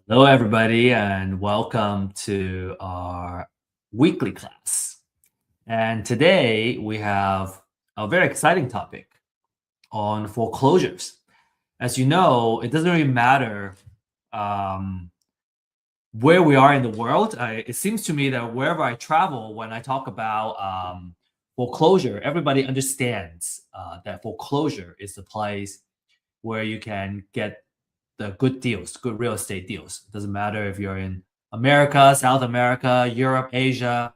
Hello, everybody, and welcome to our weekly class. And today we have a very exciting topic on foreclosures. As you know, it doesn't really matter um, where we are in the world. It seems to me that wherever I travel, when I talk about foreclosure, everybody understands that foreclosure is the place where you can get the good deals, good real estate deals. It doesn't matter if you're in America, South America, Europe, Asia.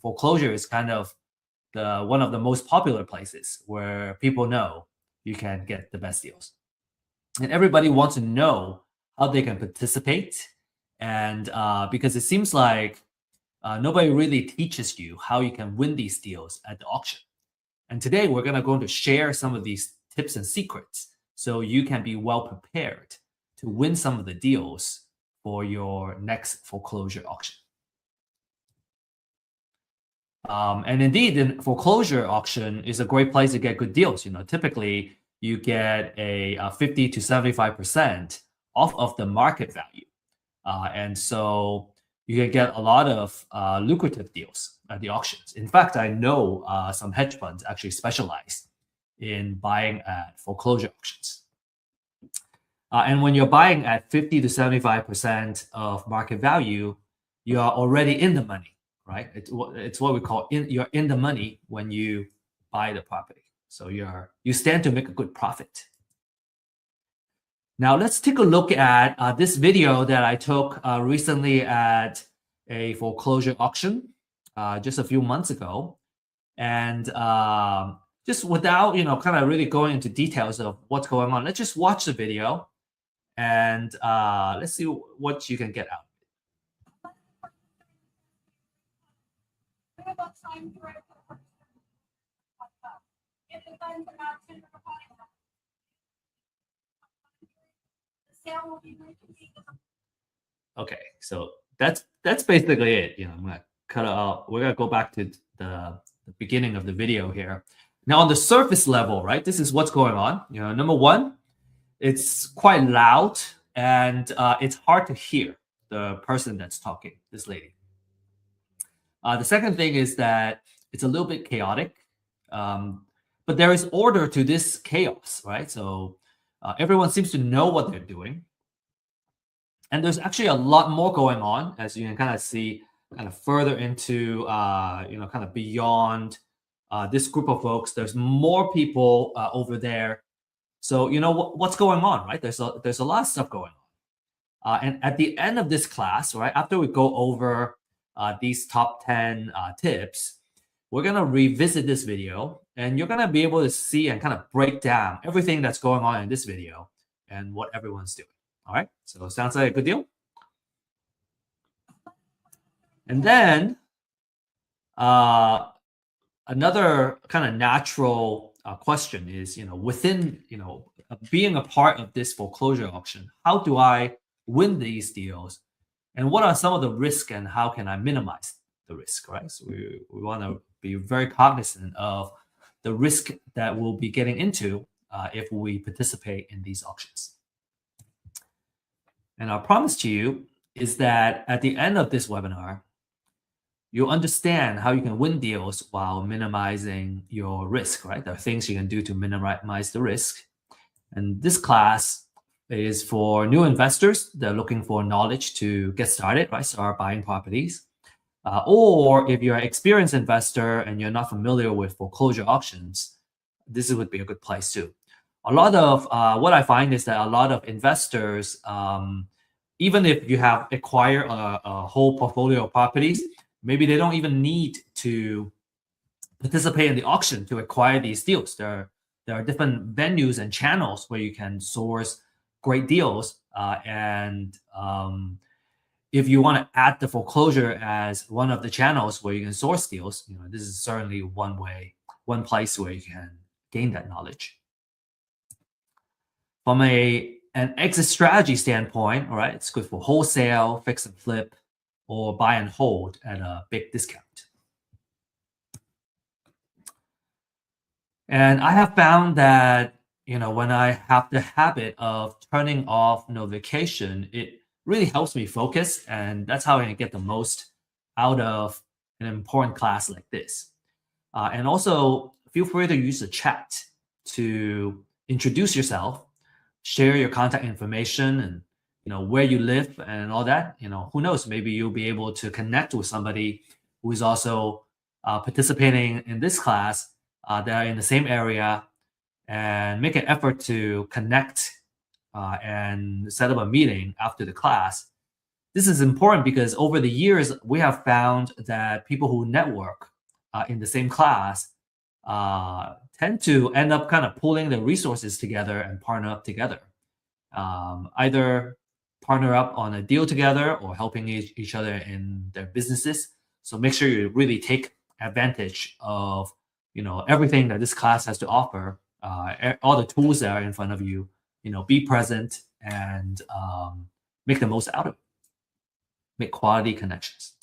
Foreclosure is kind of the one of the most popular places where people know you can get the best deals, and everybody wants to know how they can participate. And because it seems like nobody really teaches you how you can win these deals at the auction. And today we're going to share some of these tips and secrets so you can be well prepared to win some of the deals for your next foreclosure auction. And indeed, the foreclosure auction is a great place to get good deals. Typically you get a 50 to 75% off of the market value. And so you can get a lot of lucrative deals at the auctions. In fact, I know some hedge funds actually specialize in buying at foreclosure auctions. And when you're buying at 50 to 75% of market value, you are already in the money, right? It's what we call you're in the money when you buy the property. So you stand to make a good profit. Now let's take a look at this video that I took recently at a foreclosure auction just a few months ago. And just without, kind of really going into details of what's going on, let's just watch the video and let's see what you can get out. Okay, so that's basically it. I'm gonna cut it out. We're gonna go back to the beginning of the video here. Now, on the surface level, right? This is what's going on. Number one, it's quite loud and it's hard to hear the person that's talking, this lady. The second thing is that it's a little bit chaotic, but there is order to this chaos, right? So everyone seems to know what they're doing. And there's actually a lot more going on, as you can kind of see, kind of further into, kind of beyond this group of folks. There's more people over there. So what's going on, right? There's a lot of stuff going on. And at the end of this class, right, after we go over these top 10 tips, we're gonna revisit this video, and you're gonna be able to see and kind of break down everything that's going on in this video and what everyone's doing. All right, so sounds like a good deal. And then another kind of natural question is, within, being a part of this foreclosure auction, how do I win these deals? And what are some of the risks and how can I minimize the risk, right? So we want to be very cognizant of the risk that we'll be getting into if we participate in these auctions. And our promise to you is that at the end of this webinar, you'll understand how you can win deals while minimizing your risk, right? There are things you can do to minimize the risk. And this class is for new investors that are looking for knowledge to get started, right? Start buying properties. Or if you're an experienced investor and you're not familiar with foreclosure auctions, this would be a good place too. A lot of what I find is that a lot of investors, even if you have acquired a whole portfolio of properties, maybe they don't even need to participate in the auction to acquire these deals. There are different venues and channels where you can source great deals. If you want to add the foreclosure as one of the channels where you can source deals, this is certainly one place where you can gain that knowledge. From an exit strategy standpoint, all right, it's good for wholesale, fix and flip, or buy and hold at a big discount. And I have found that, when I have the habit of turning off notification, it really helps me focus, and that's how I can get the most out of an important class like this. And also, feel free to use the chat to introduce yourself, share your contact information, and where you live and all that. Who knows? Maybe you'll be able to connect with somebody who is also participating in this class that are in the same area, and make an effort to connect and set up a meeting after the class. This is important because over the years, we have found that people who network in the same class tend to end up kind of pulling the resources together and partner up together. Either partner up on a deal together or helping each other in their businesses. So make sure you really take advantage of everything that this class has to offer, all the tools that are in front of you. Be present and make the most out of it. Make quality connections.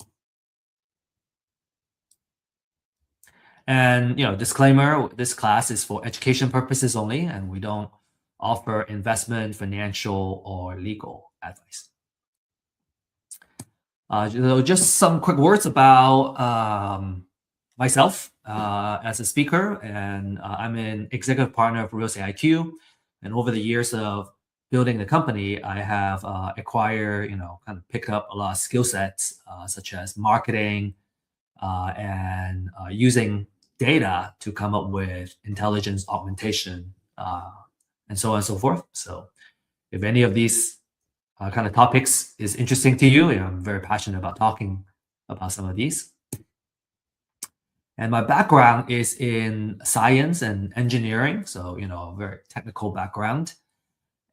And disclaimer: this class is for education purposes only, and we don't offer investment, financial, or legal advice. Just some quick words about myself as a speaker, and I'm an executive partner of Real Estate IQ. And over the years of building the company, I have acquired, kind of picked up a lot of skill sets, such as marketing and using data to come up with intelligence augmentation, and so on and so forth. So if any of these kind of topics is interesting to you, I'm very passionate about talking about some of these. And my background is in science and engineering, so a very technical background.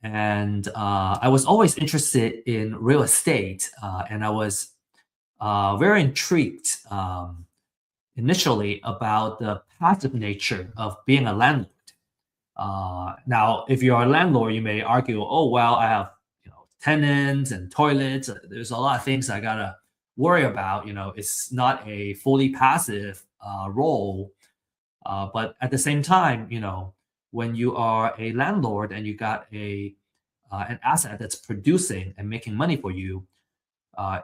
And I was always interested in real estate, and I was very intrigued initially about the passive nature of being a landlord. Now, if you're a landlord, you may argue, "Oh, well, I have tenants and toilets. There's a lot of things I gotta worry about. It's not a fully passive role." But at the same time, when you are a landlord and you got an asset that's producing and making money for you,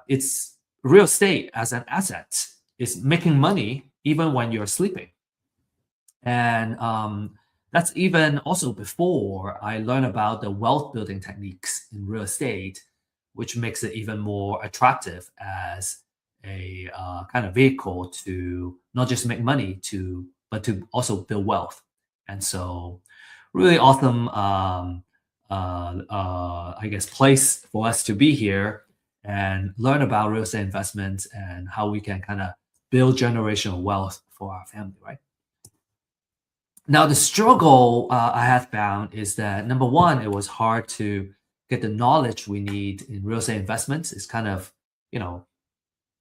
it's real estate as an asset is making money even when you're sleeping. And that's even also before I learned about the wealth building techniques in real estate, which makes it even more attractive as a kind of vehicle to not just make money, but to also build wealth. And so, really awesome, I guess, place for us to be here and learn about real estate investments and how we can kind of build generational wealth for our family, right? Now, the struggle I have found is that, number one, it was hard to get the knowledge we need in real estate investments. It's kind of,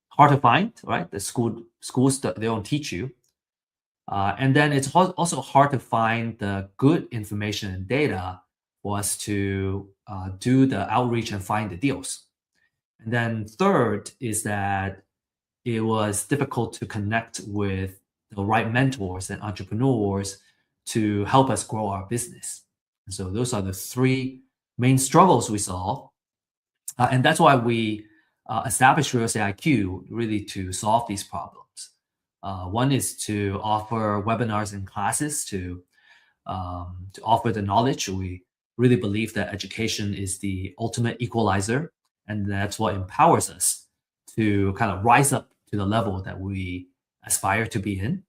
hard to find, right? The schools, they don't teach you. And then it's also hard to find the good information and data for us to do the outreach and find the deals. And then third is that it was difficult to connect with the right mentors and entrepreneurs to help us grow our business. And so those are the three main struggles we saw. And that's why we established Real Estate IQ, really to solve these problems. One is to offer webinars and classes to offer the knowledge. We really believe that education is the ultimate equalizer, and that's what empowers us to kind of rise up to the level that we aspire to be in.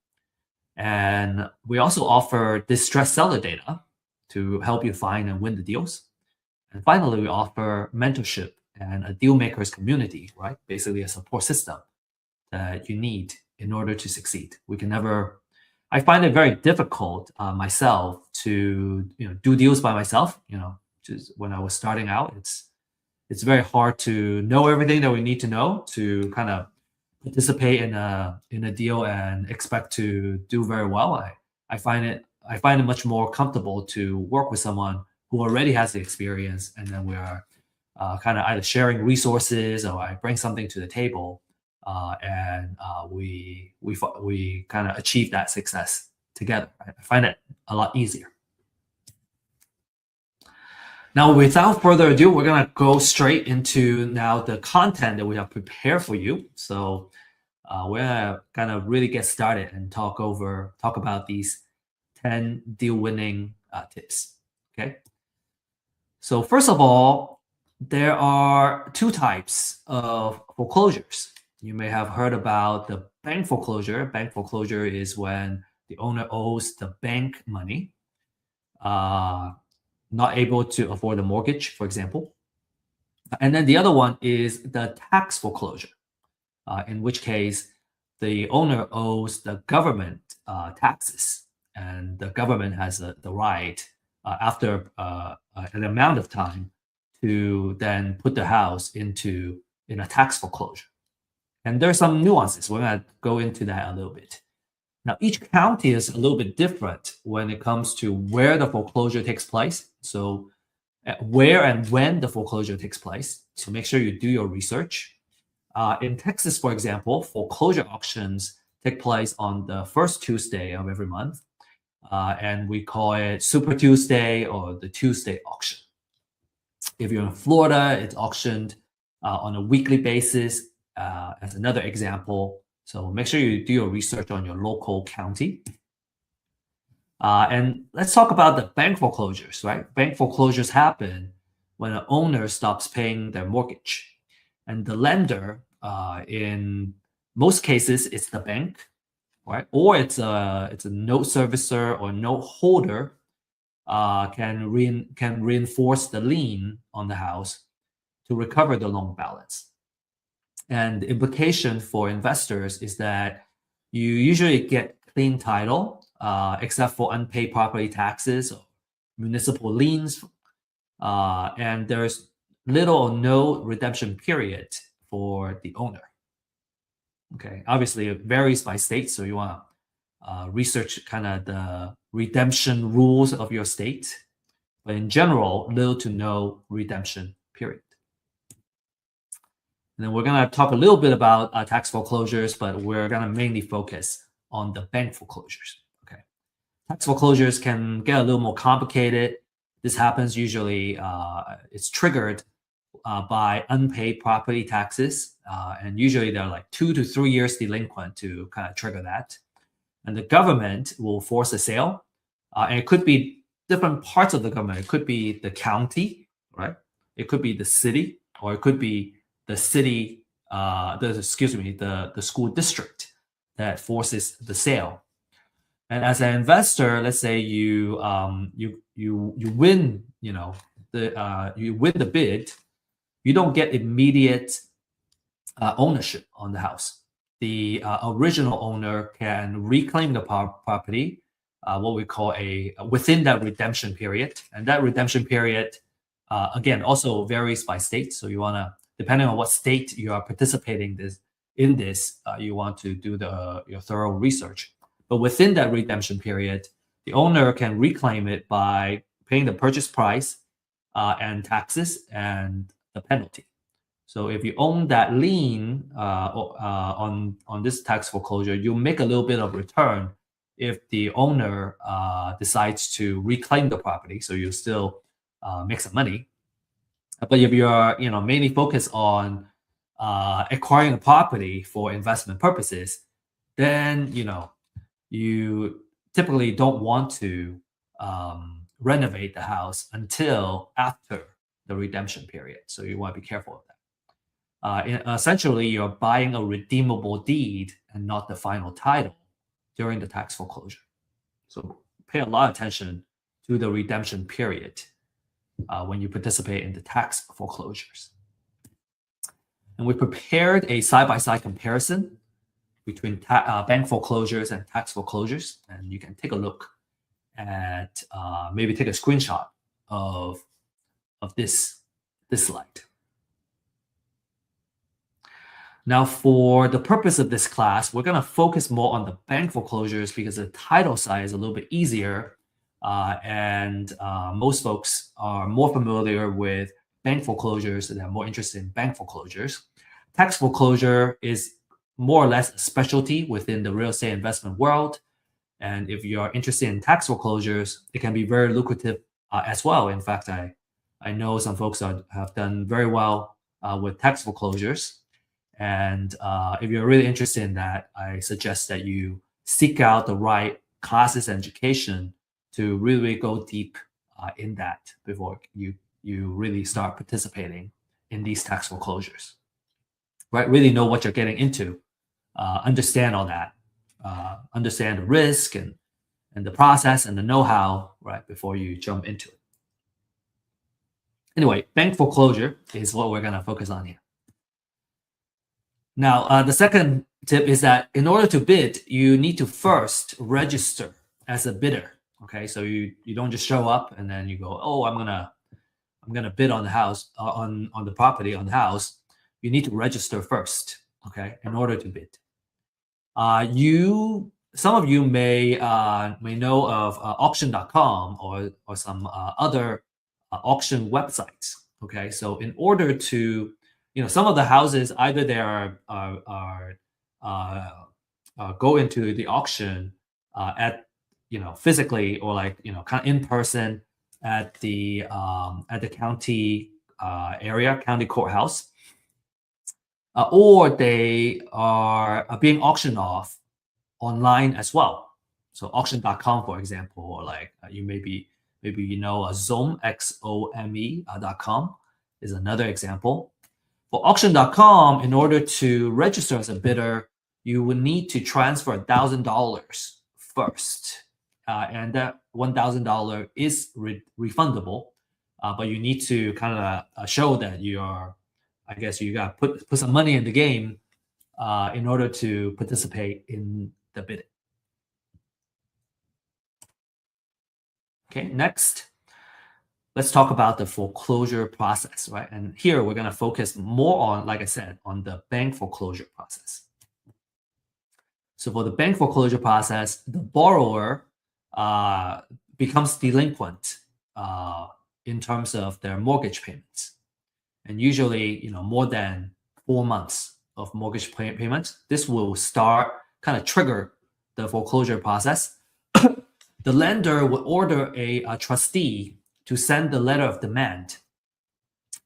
And we also offer distressed seller data to help you find and win the deals. And finally, we offer mentorship and a deal makers community, right? Basically a support system that you need in order to succeed. I find it very difficult myself to do deals by myself. Just when I was starting out, it's very hard to know everything that we need to know to kind of participate in a deal and expect to do very well. I find it much more comfortable to work with someone who already has the experience, and then we are kind of either sharing resources or I bring something to the table, and we kind of achieve that success together. I find it a lot easier. Now, without further ado, we're gonna go straight into now the content that we have prepared for you. So we're gonna kind of really get started and talk about these 10 deal winning tips. Okay. So first of all, there are two types of foreclosures. You may have heard about the bank foreclosure. Bank foreclosure is when the owner owes the bank money, not able to afford a mortgage, for example. And then the other one is the tax foreclosure, in which case the owner owes the government taxes, and the government has the right after an amount of time to then put the house in a tax foreclosure. And there's some nuances. We're going to go into that a little bit. Now, each county is a little bit different when it comes to where the foreclosure takes place. So, where and when the foreclosure takes place. So, make sure you do your research. In Texas, for example, foreclosure auctions take place on the first Tuesday of every month. And we call it Super Tuesday or the Tuesday auction. If you're in Florida, it's auctioned on a weekly basis, as another example. So make sure you do your research on your local county. And let's talk about the bank foreclosures, right? Bank foreclosures happen when an owner stops paying their mortgage. And the lender, in most cases, it's the bank, right? Or it's a note servicer or note holder, can reinforce the lien on the house to recover the loan balance. And the implication for investors is that you usually get clean title, except for unpaid property taxes or municipal liens, and there's little or no redemption period for the owner. Okay, obviously it varies by state, so you want to research kind of the redemption rules of your state. But in general, little to no redemption period. And then we're going to talk a little bit about tax foreclosures, but we're going to mainly focus on the bank foreclosures. Okay, tax foreclosures can get a little more complicated. This happens usually, it's triggered by unpaid property taxes, and usually they're like 2 to 3 years delinquent to kind of trigger that. And the government will force a sale, and it could be different parts of the government. It could be the county, right? It could be the city, or it could be the city, the school district that forces the sale. And as an investor, let's say you win, you win the bid, you don't get immediate ownership on the house. The original owner can reclaim the property, what we call within that redemption period, and that redemption period, again, also varies by state. So you want to, depending on what state you are participating in this, you want to do your thorough research. But within that redemption period, the owner can reclaim it by paying the purchase price and taxes and the penalty. So if you own that lien on this tax foreclosure, you make a little bit of return if the owner decides to reclaim the property. So you still make some money. But if you're mainly focused on acquiring a property for investment purposes, then you typically don't want to renovate the house until after the redemption period. So you want to be careful of that. Essentially, you're buying a redeemable deed and not the final title during the tax foreclosure. So pay a lot of attention to the redemption period when you participate in the tax foreclosures. And we prepared a side-by-side comparison between bank foreclosures and tax foreclosures. And you can take a look at, maybe take a screenshot of this slide. Now, for the purpose of this class, we're going to focus more on the bank foreclosures because the title side is a little bit easier, and most folks are more familiar with bank foreclosures and are more interested in bank foreclosures. Tax foreclosure is more or less a specialty within the real estate investment world. And if you're interested in tax foreclosures, it can be very lucrative as well. In fact, I I know some folks have done very well with tax foreclosures. And if you're really interested in that, I suggest that you seek out the right classes and education to really go deep in that before you really start participating in these tax foreclosures. Right? Really know what you're getting into, understand all that, understand the risk and the process and the know-how, right, before you jump into it. Anyway, bank foreclosure is what we're going to focus on here. Now, the second tip is that in order to bid, you need to first register as a bidder. Okay, so you don't just show up and then you go, oh, I'm gonna bid on the house on the property on the house. You need to register first. Okay, in order to bid. Some of you may know of auction.com or some other auction websites. Okay, so in order to some of the houses either they are go into the auction at physically or kind of in person at the county area, county courthouse, or they are being auctioned off online as well. So auction.com, for example, or like you maybe Xome, XOME.com is another example. For auction.com, in order to register as a bidder, you would need to transfer $1,000 first. And that $1,000 is refundable, but you need to kind of show that you are, I guess you got to put some money in the game in order to participate in the bidding. Okay, next, let's talk about the foreclosure process, right? And here we're going to focus more on, like I said, on the bank foreclosure process. So for the bank foreclosure process, the borrower becomes delinquent in terms of their mortgage payments. And usually, more than 4 months of mortgage payments, this will start kind of trigger the foreclosure process. The lender will order a trustee to send the letter of demand.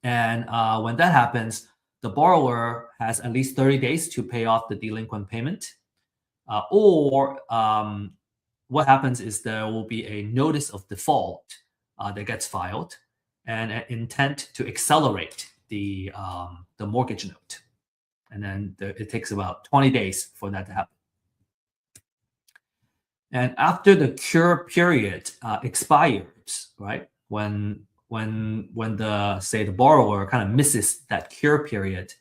And when that happens, the borrower has at least 30 days to pay off the delinquent payment. Or what happens is there will be a notice of default that gets filed and an intent to accelerate the mortgage note. And then it takes about 20 days for that to happen. And after the cure period expires, right, when the borrower kind of misses that cure period,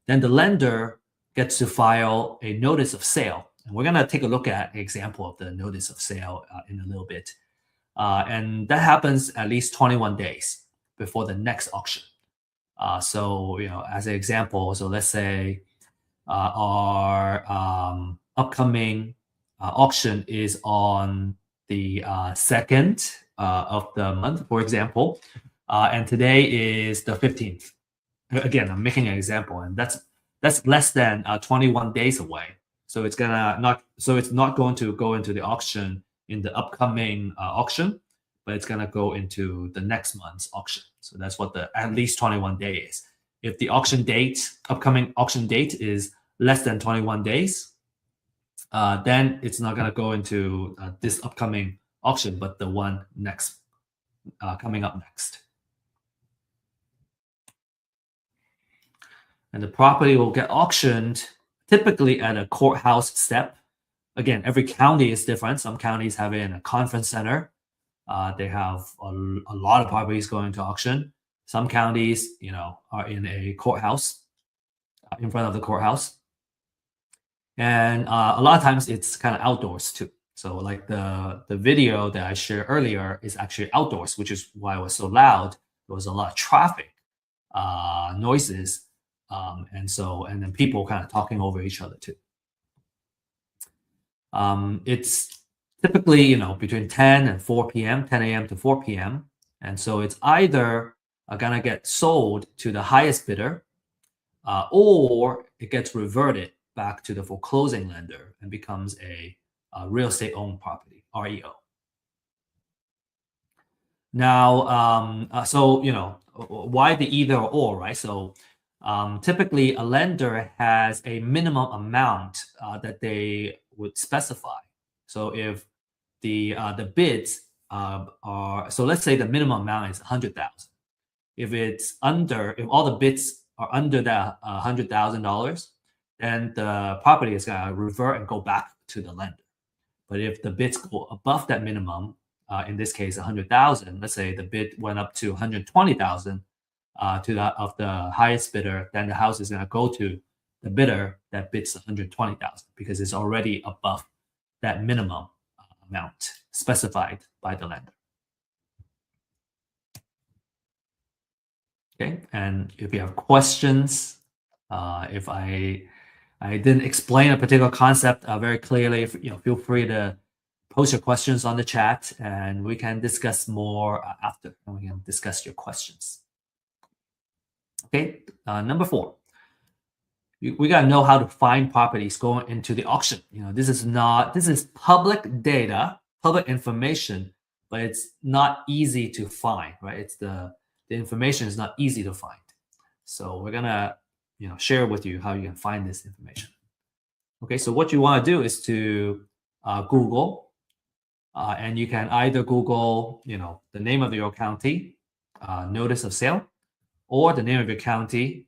then the lender gets to file a notice of sale. And we're going to take a look at an example of the notice of sale in a little bit. And that happens at least 21 days before the next auction. So, as an example, so let's say our upcoming auction is on the 2nd of the month, for example, and today is the 15th. Again, I'm making an example, and that's less than 21 days away. So it's not going to go into the auction in the upcoming auction, but it's gonna go into the next month's auction. So that's what the at least 21 days is. If the upcoming auction date is less than 21 days, then it's not gonna go into this upcoming auction, but the one next coming up next. And the property will get auctioned typically at a courthouse step. Again, every county is different. Some counties have it in a conference center. They have a lot of properties going to auction. Some counties, are in a courthouse, in front of the courthouse. And a lot of times it's kind of outdoors too. So like the video that I shared earlier is actually outdoors, which is why it was so loud. There was a lot of traffic, noises, and then people kind of talking over each other too. It's typically, between 10 and 4 p.m., 10 a.m. to 4 p.m. And so it's either gonna get sold to the highest bidder, or it gets reverted back to the foreclosing lender and becomes a real estate owned property, REO. Now, so why the either or, right? So typically, a lender has a minimum amount that they would specify. So if the bids are, so let's say the minimum amount is 100,000. If all the bids are under that $100,000, then the property is gonna revert and go back to the lender. But if the bids go above that minimum, in this case, 100,000, let's say the bid went up to 120,000 to the of the highest bidder, then the house is going to go to the bidder that bids 120,000 because it's already above that minimum amount specified by the lender. Okay, and if you have questions, if I didn't explain a particular concept very clearly, feel free to post your questions on the chat, and we can discuss more after, and we can discuss your questions. Okay, number 4, we gotta know how to find properties going into the auction. This is public data, public information, but it's not easy to find, right? It's the information is not easy to find. So we're gonna share with you how you can find this information. Okay, so what you want to do is to Google, and you can either Google the name of your county, notice of sale, or the name of your county,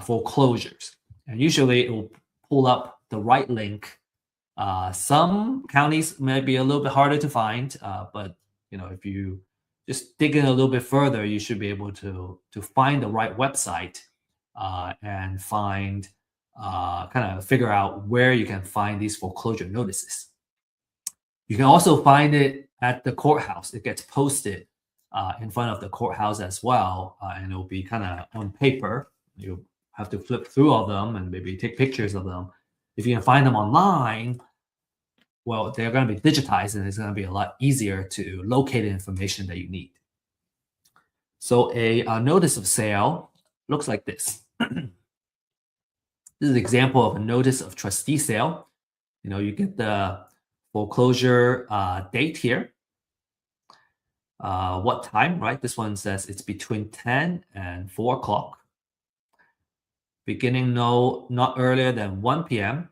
foreclosures. And usually it will pull up the right link. Some counties may be a little bit harder to find, but if you just dig in a little bit further, you should be able to find the right website and find kind of figure out where you can find these foreclosure notices. You can also find it at the courthouse. It gets posted in front of the courthouse as well, and it will be kind of on paper. You have to flip through all of them and maybe take pictures of them. If you can find them online, well, they're going to be digitized, and it's going to be a lot easier to locate the information that you need. So a notice of sale looks like this. This is an example of a notice of trustee sale. You get the foreclosure date here. What time, right? This one says it's between 10 and 4 o'clock. Beginning not earlier than 1 p.m.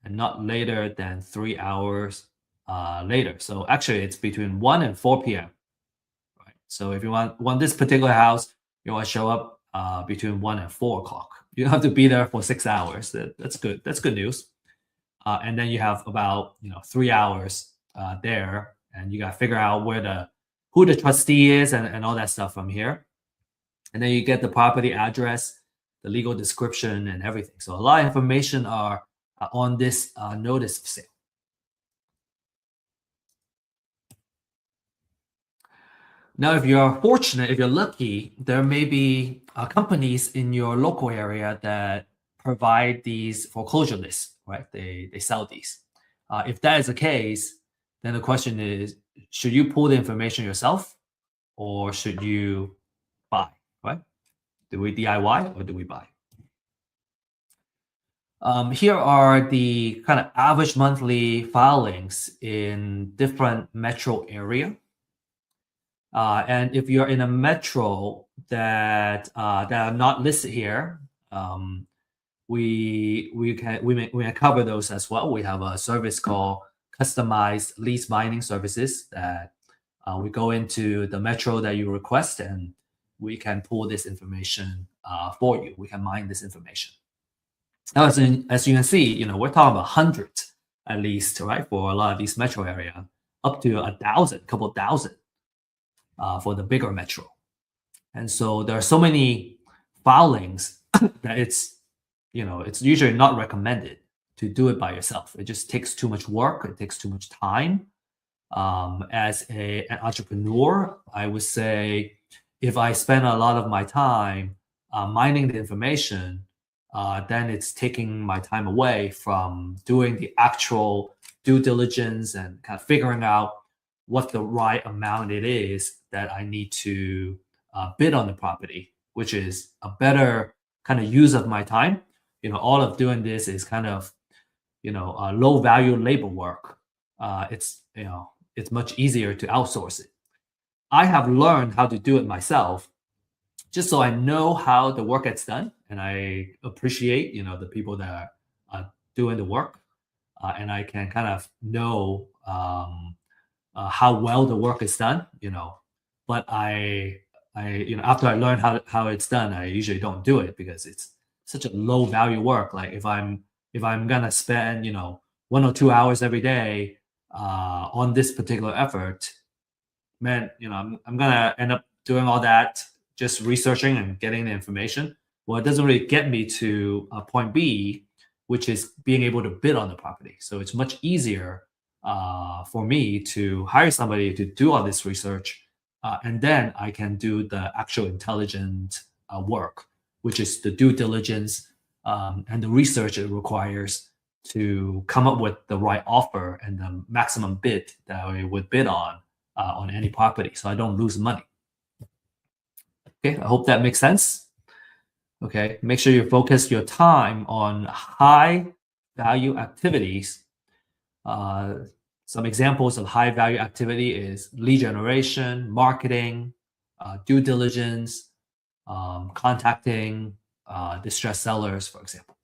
and not later than 3 hours later. So actually, it's between 1 and 4 p.m. Right? So if you want this particular house, you want to show up between 1 and 4 o'clock. You don't have to be there for 6 hours. That's good. That's good news. And then you have about 3 hours there, and you got to figure out who the trustee is and all that stuff from here. And then you get the property address, the legal description, and everything. So a lot of information are on this notice of sale. Now, if you're fortunate, if you're lucky, there may be companies in your local area that provide these foreclosure lists, right? They sell these. If that is the case, then the question is, should you pull the information yourself, or should you buy, right? Do we DIY or do we buy? Here are the kind of average monthly filings in different metro area. And if you're in a metro that are not listed here, we can cover those as well. We have a service called customized lease binding services that we go into the metro that you request, and we can pull this information for you. We can mine this information. Now, as you can see, we're talking about hundreds at least, right? For a lot of these metro area, up to 1,000, couple thousand for the bigger metro. And so there are so many filings that it's usually not recommended to do it by yourself. It just takes too much work. It takes too much time. As an entrepreneur, I would say if I spend a lot of my time mining the information, then it's taking my time away from doing the actual due diligence and kind of figuring out what the right amount it is that I need to bid on the property, which is a better kind of use of my time. All of doing this is kind of, low value labor work. It's much easier to outsource it. I have learned how to do it myself, just so I know how the work gets done, and I appreciate, the people that are doing the work, and I can kind of know how well the work is done. But after I learn how it's done, I usually don't do it because it's such a low value work. Like if I'm gonna spend 1 or 2 hours every day on this particular effort, man, I'm gonna end up doing all that, just researching and getting the information. Well, it doesn't really get me to point B, which is being able to bid on the property. So it's much easier for me to hire somebody to do all this research, and then I can do the actual intelligent work, which is the due diligence and the research it requires to come up with the right offer and the maximum bid that I would bid on any property, so I don't lose money. Okay, I hope that makes sense. Okay, make sure you focus your time on high value activities. Some examples of high value activity is lead generation, marketing, due diligence, contacting distressed sellers, for example.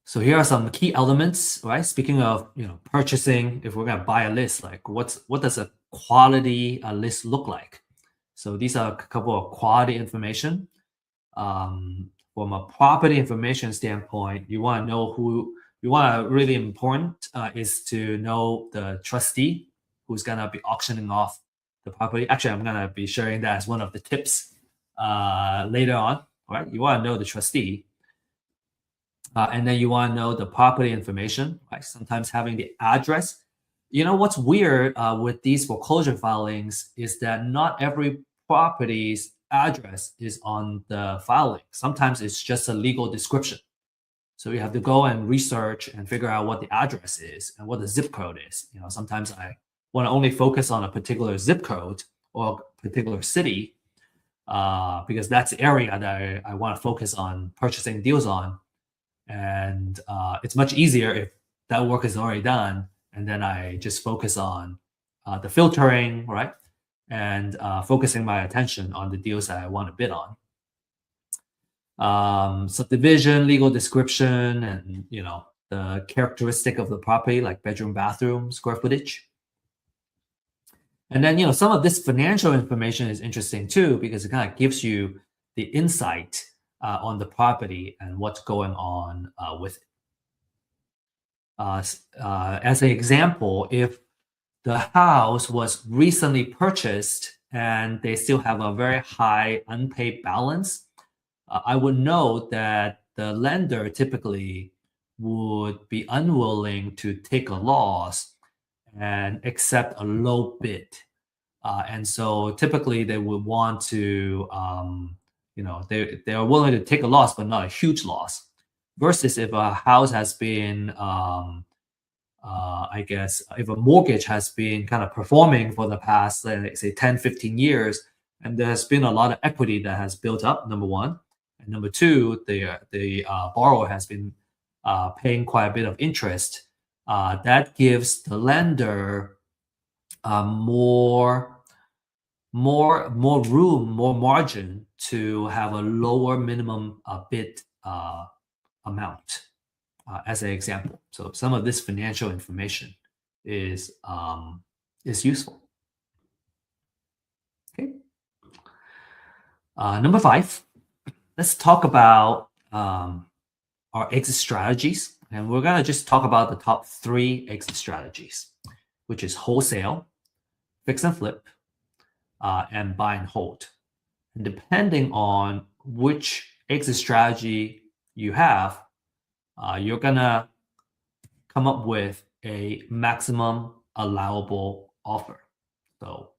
So here are some key elements, right? Speaking of purchasing, if we're gonna buy a list, like what does a quality list look like? So these are a couple of quality information. From a property information standpoint, you want to know who you want to really important is to know the trustee who's gonna be auctioning off the property. Actually, I'm gonna be sharing that as one of the tips later on. Right? You want to know the trustee. And then you want to know the property information, right? Sometimes having the address. What's weird with these foreclosure filings is that not every property's address is on the filing. Sometimes it's just a legal description. So you have to go and research and figure out what the address is and what the zip code is. Sometimes I want to only focus on a particular zip code or a particular city because that's the area that I want to focus on purchasing deals on. And it's much easier if that work is already done, and then I just focus on the filtering, right? And focusing my attention on the deals that I want to bid on. Subdivision, legal description, and the characteristic of the property, like bedroom, bathroom, square footage. And then some of this financial information is interesting too, because it kind of gives you the insight on the property and what's going on with it. As an example, if the house was recently purchased and they still have a very high unpaid balance, I would note that the lender typically would be unwilling to take a loss and accept a low bid. And so typically they would want to they are willing to take a loss, but not a huge loss. Versus if a house has been, I guess, if a mortgage has been kind of performing for the past, let's say 10, 15 years, and there has been a lot of equity that has built up, number one. And number two, the borrower has been paying quite a bit of interest. That gives the lender more room, more margin to have a lower minimum bid amount, as an example. So some of this financial information is useful. Okay. Number 5, let's talk about our exit strategies, and we're gonna just talk about the top 3 exit strategies, which is wholesale, fix and flip, and buy and hold. And depending on which exit strategy you have, you're gonna come up with a maximum allowable offer. So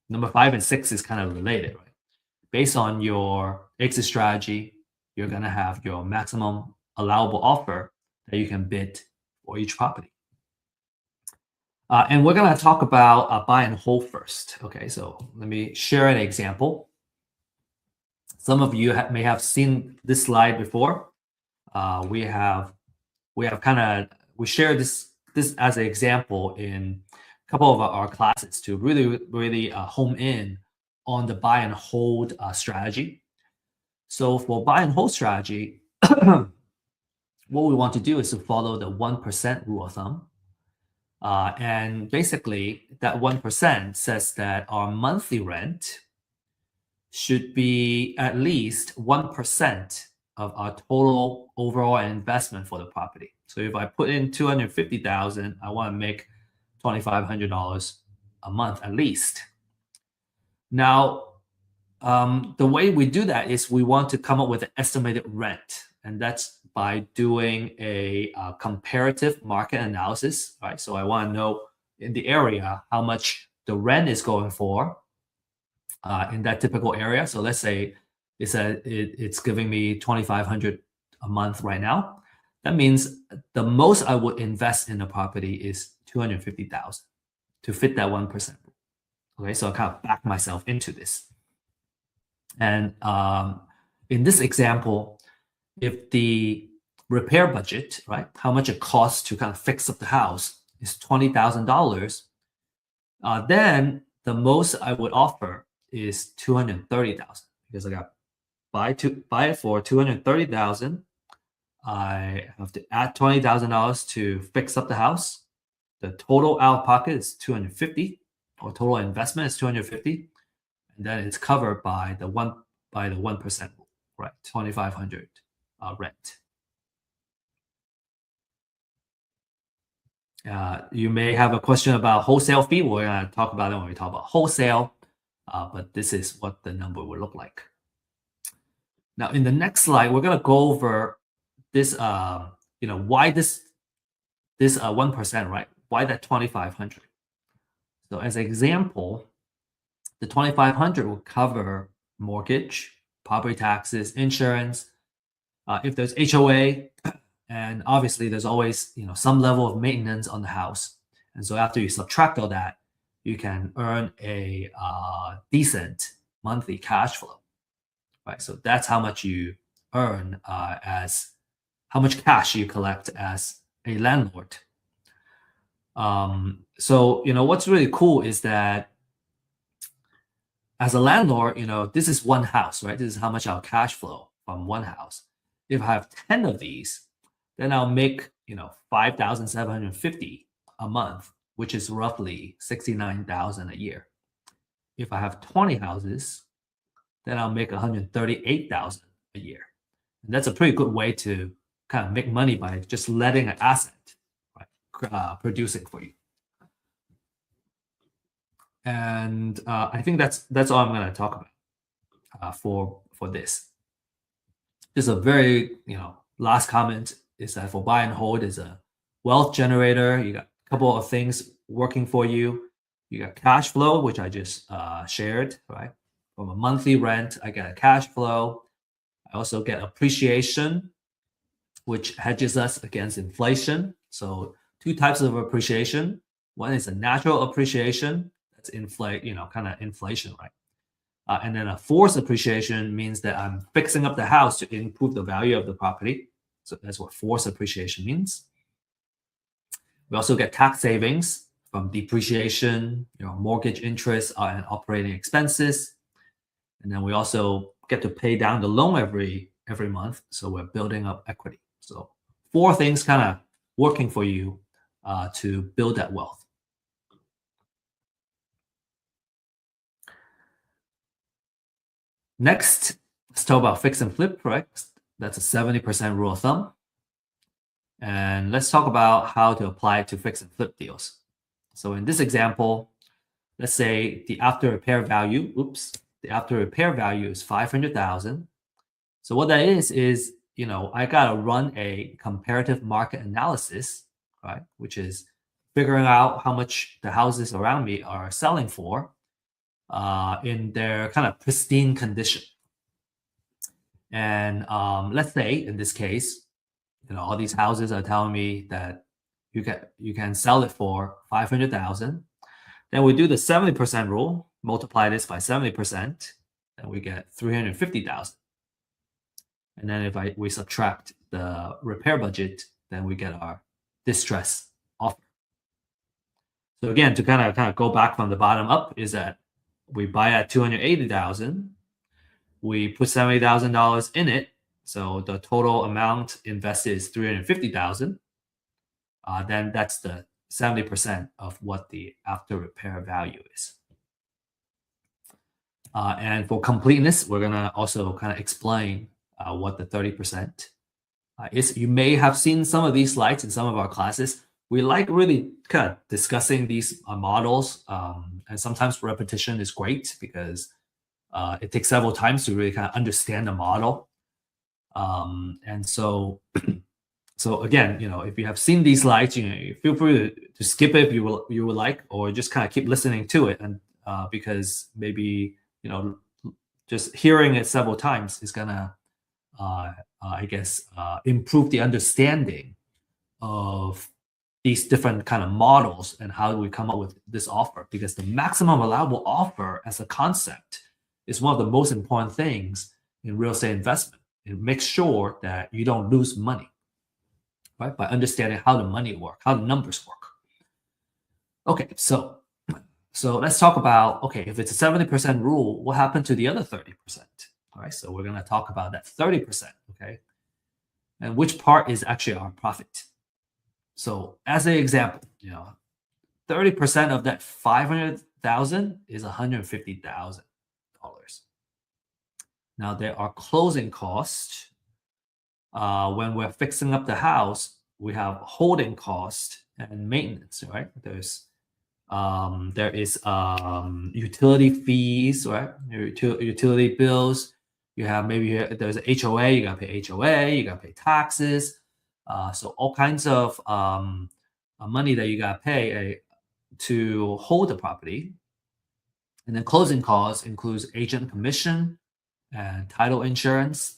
number 5 and 6 is kind of related, right? Based on your exit strategy, you're gonna have your maximum allowable offer that you can bid for each property. And we're going to talk about buy and hold first. Okay, so let me share an example. Some of you may have seen this slide before. We shared this as an example in couple of our classes to really home in on the buy and hold strategy. So for buy and hold strategy, what we want to do is to follow the 1% rule of thumb. And basically, that 1% says that our monthly rent should be at least 1% of our total overall investment for the property. So if I put in 250,000, I want to make $2,500 a month at least. Now, the way we do that is we want to come up with an estimated rent, and that's by doing a comparative market analysis, right? So I want to know in the area how much the rent is going for in that typical area. So let's say it's giving me 2,500 a month right now. That means the most I would invest in the property is 250,000 to fit that 1%. Okay, so I kind of back myself into this. And in this example, if the repair budget, right, how much it costs to kind of fix up the house is $20,000, then the most I would offer is 230,000 because I got buy it for 230,000. I have to add $20,000 to fix up the house. The total out of pocket is 250, or total investment is 250, and then it's covered by the 1% rule, right? 2,500 rent. You may have a question about wholesale fee. We're going to talk about it when we talk about wholesale, but this is what the number will look like. Now, in the next slide, we're going to go over this, why this 1%, right? Why that 2,500? So as an example, the 2,500 will cover mortgage, property taxes, insurance, if there's HOA, and obviously there's always some level of maintenance on the house. And so after you subtract all that, you can earn a decent monthly cash flow, right? So that's how much you earn as how much cash you collect as a landlord. So what's really cool is that as a landlord, this is one house, right? This is how much I'll cash flow from one house. If I have 10 of these, then I'll make 5,750 a month, which is roughly 69,000 a year. If I have 20 houses, then I'll make 138,000 a year. And that's a pretty good way to kind of make money by just letting an asset, right, producing for you. And I think that's all I'm going to talk about for this. Just a very last comment is that for buy and hold is a wealth generator. You got a couple of things working for you. You got cash flow, which I just shared, right? From a monthly rent, I get a cash flow. I also get appreciation, which hedges us against inflation. So two types of appreciation. One is a natural appreciation. That's kind of inflation, right? And then a forced appreciation means that I'm fixing up the house to improve the value of the property. So that's what forced appreciation means. We also get tax savings from depreciation, mortgage interest and operating expenses. And then we also get to pay down the loan every month. So we're building up equity. So 4 things kind of working for you to build that wealth. Next, let's talk about fix and flip, right? That's a 70% rule of thumb. And let's talk about how to apply it to fix and flip deals. So in this example, let's say the after repair value is 500,000. So what that is I gotta run a comparative market analysis, right? Which is figuring out how much the houses around me are selling for in their kind of pristine condition. And let's say in this case, all these houses are telling me that you can sell it for 500,000. Then we do the 70% rule, multiply this by 70%, and we get 350,000. And then if we subtract the repair budget, then we get our distress offer. So again, to kind of go back from the bottom up is that we buy at 280,000, we put $70,000 in it, so the total amount invested is 350,000. Then that's the 70% of what the after repair value is. And for completeness, we're gonna also kind of explain what the 30% is. You may have seen some of these slides in some of our classes. We like really kind of discussing these models, and sometimes repetition is great because it takes several times to really kind of understand the model. And so, so again, if you have seen these slides, feel free to skip it if you would like, or just kind of keep listening to it, and because maybe just hearing it several times is gonna, I guess, improve the understanding of these different kind of models and how we come up with this offer. Because the maximum allowable offer as a concept is one of the most important things in real estate investment. It makes sure that you don't lose money, right? By understanding how the money work, how the numbers work. Okay, so let's talk about, okay, if it's a 70% rule, what happened to the other 30%? All right, so we're going to talk about that 30%, okay? And which part is actually our profit. So as an example, 30% of that 500,000 is $150,000. Now there are closing costs. When we're fixing up the house, we have holding cost and maintenance, right? There is utility fees, right? Utility bills. You have maybe there's a HOA. You gotta pay HOA. You gotta pay taxes. So all kinds of money that you gotta pay to hold the property. And then closing costs includes agent commission and title insurance.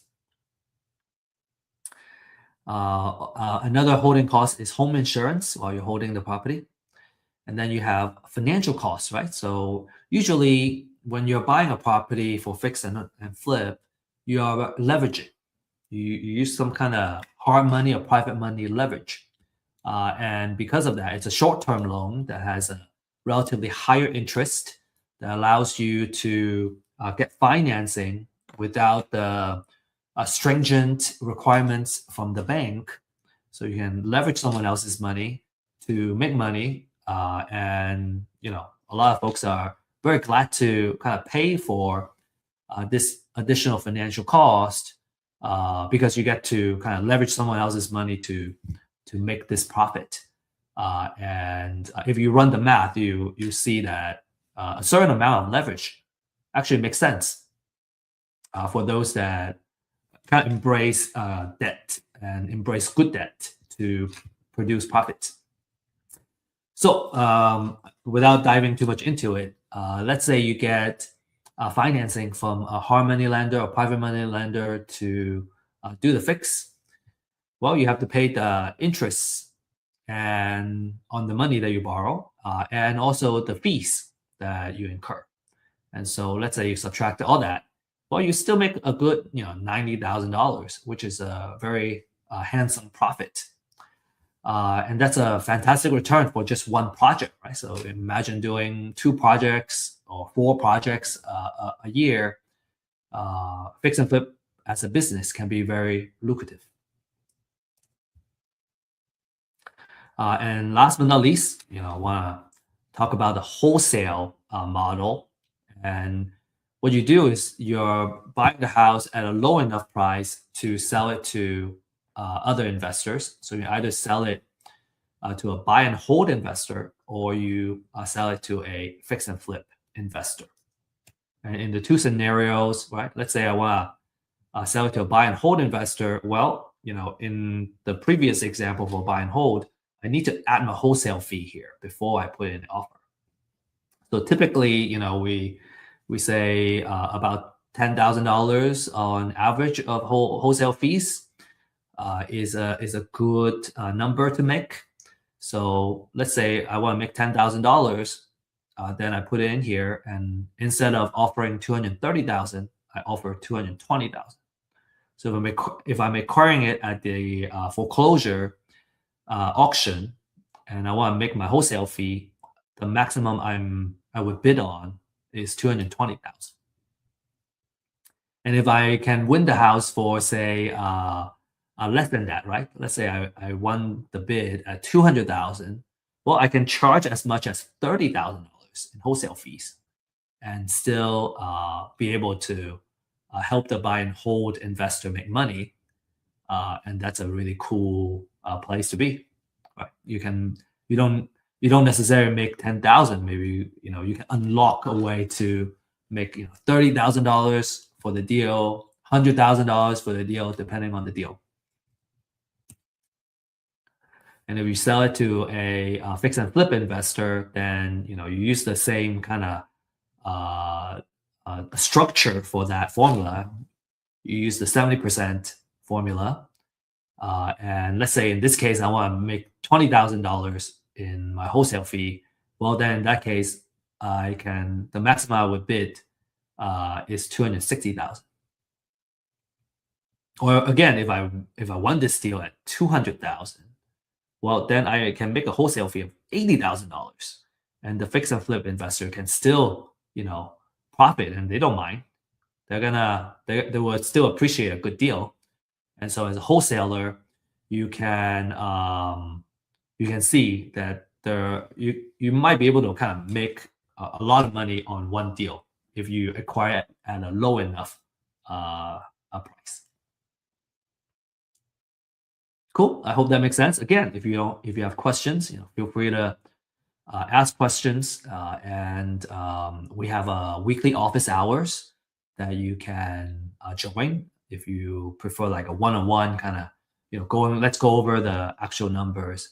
Another holding cost is home insurance while you're holding the property. And then you have financial costs, right? So usually when you're buying a property for fix and flip, you are leveraging. You use some kind of hard money or private money leverage. And because of that, it's a short-term loan that has a relatively higher interest that allows you to get financing without the stringent requirements from the bank. So you can leverage someone else's money to make money. And a lot of folks are very glad to kind of pay for this additional financial cost because you get to kind of leverage someone else's money to make this profit. And if you run the math, you see that a certain amount of leverage actually makes sense for those that kind of embrace debt and embrace good debt to produce profits. So without diving too much into it, let's say you get financing from a hard money lender or private money lender to do the fix. Well, you have to pay the interest and on the money that you borrow, and also the fees that you incur. And so let's say you subtract all that. Well, you still make a good, $90,000, which is a very handsome profit. And that's a fantastic return for just one project, right? So imagine doing 2 projects or 4 projects a year. Fix and flip as a business can be very lucrative. And last but not least, I want to talk about the wholesale model. And what you do is you're buying the house at a low enough price to sell it to other investors. So you either sell it to a buy and hold investor, or you sell it to a fix and flip investor. And in the 2 scenarios, right? Let's say I want to sell it to a buy and hold investor. Well, in the previous example for buy and hold, I need to add my wholesale fee here before I put in the offer. So typically, we say about $10,000 on average of wholesale fees is a good number to make. So let's say I want to make $10,000, then I put it in here, and instead of offering $230,000, I offer $220,000. So if I'm acquiring it at the foreclosure auction, and I want to make my wholesale fee the maximum I would bid on is 220,000. And if I can win the house for, say, less than that, right? Let's say I won the bid at 200,000. Well, I can charge as much as $30,000 in wholesale fees and still be able to help the buy and hold investor make money. And that's a really cool place to be. Right? You don't necessarily make 10,000. Maybe you can unlock a way to make $30,000 for the deal, $100,000 for the deal, depending on the deal. And if you sell it to a fix and flip investor, then you use the same kind of structure for that formula. You use the 70% formula, and let's say in this case I want to make $20,000 in my wholesale fee. Well, then in that case, the maximum I would bid is 260,000. Or again, if I won this deal at 200,000, well, then I can make a wholesale fee of $80,000, and the fix and flip investor can still profit, and they don't mind. They will still appreciate a good deal. And so as a wholesaler, you can see that you might be able to kind of make a lot of money on one deal if you acquire it at a low enough price. Cool. I hope that makes sense. Again, if you have questions, feel free to ask questions. And we have weekly office hours that you can join if you prefer like a one-on-one kind of let's go over the actual numbers.